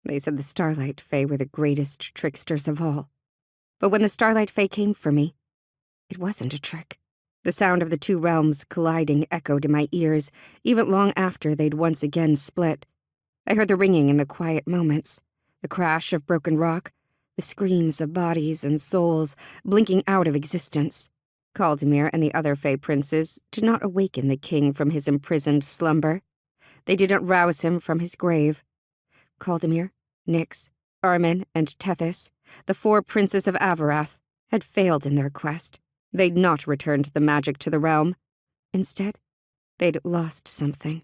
They said the Starlight Fae were the greatest tricksters of all. But when the Starlight Fae came for me, it wasn't a trick. The sound of the two realms colliding echoed in my ears, even long after they'd once again split. I heard the ringing in the quiet moments, the crash of broken rock, the screams of bodies and souls blinking out of existence. Caldamir and the other Fae princes did not awaken the king from his imprisoned slumber. They didn't rouse him from his grave. Caldamir, Nyx, Armene, and Tethys, the 4 princes of Avarath, had failed in their quest. They'd not returned the magic to the realm. Instead, they'd lost something.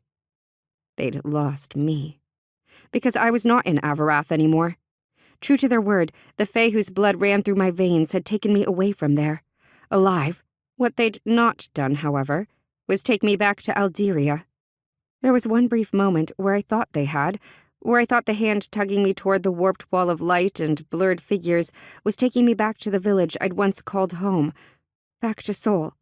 They'd lost me. Because I was not in Avarath anymore. True to their word, the Fae whose blood ran through my veins had taken me away from there, alive. What they'd not done, however, was take me back to Alderia. There was one brief moment where I thought they had, where I thought the hand tugging me toward the warped wall of light and blurred figures was taking me back to the village I'd once called home, back to Sol.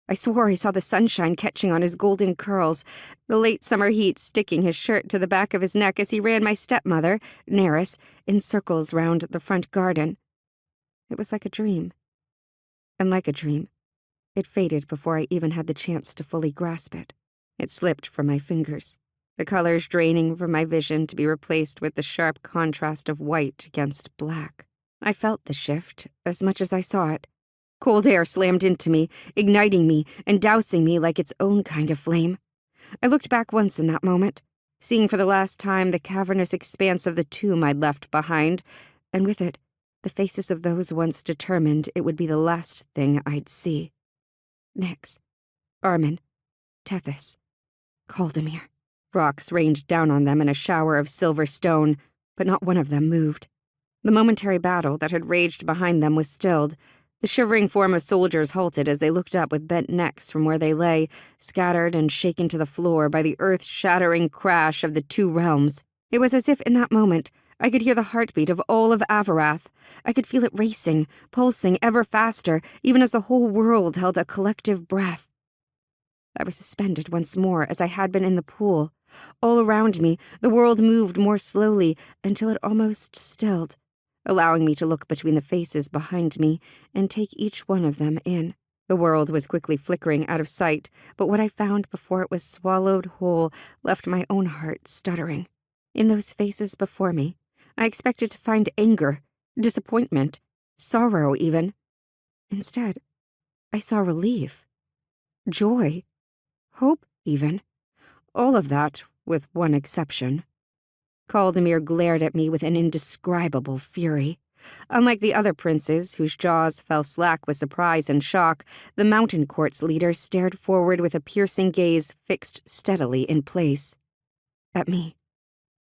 I swore I saw the sunshine catching on his golden curls, the late summer heat sticking his shirt to the back of his neck as he ran my stepmother, Neris, in circles round the front garden. It was like a dream. And like a dream, it faded before I even had the chance to fully grasp it. It slipped from my fingers, the colors draining from my vision to be replaced with the sharp contrast of white against black. I felt the shift as much as I saw it. Cold air slammed into me, igniting me and dousing me like its own kind of flame. I looked back once in that moment, seeing for the last time the cavernous expanse of the tomb I'd left behind, and with it, the faces of those once determined it would be the last thing I'd see. Nyx, Armene, Tethys, Caldamir. Rocks rained down on them in a shower of silver stone, but not one of them moved. The momentary battle that had raged behind them was stilled. The shivering form of soldiers halted as they looked up with bent necks from where they lay, scattered and shaken to the floor by the earth-shattering crash of the 2 realms. It was as if in that moment I could hear the heartbeat of all of Avarath. I could feel it racing, pulsing ever faster, even as the whole world held a collective breath. I was suspended once more as I had been in the pool. All around me, the world moved more slowly until it almost stilled, allowing me to look between the faces behind me and take each one of them in. The world was quickly flickering out of sight, but what I found before it was swallowed whole left my own heart stuttering. In those faces before me, I expected to find anger, disappointment, sorrow even. Instead, I saw relief, joy, hope even. All of that, with one exception. Caldamir glared at me with an indescribable fury. Unlike the other princes, whose jaws fell slack with surprise and shock, the Mountain Court's leader stared forward with a piercing gaze fixed steadily in place. At me.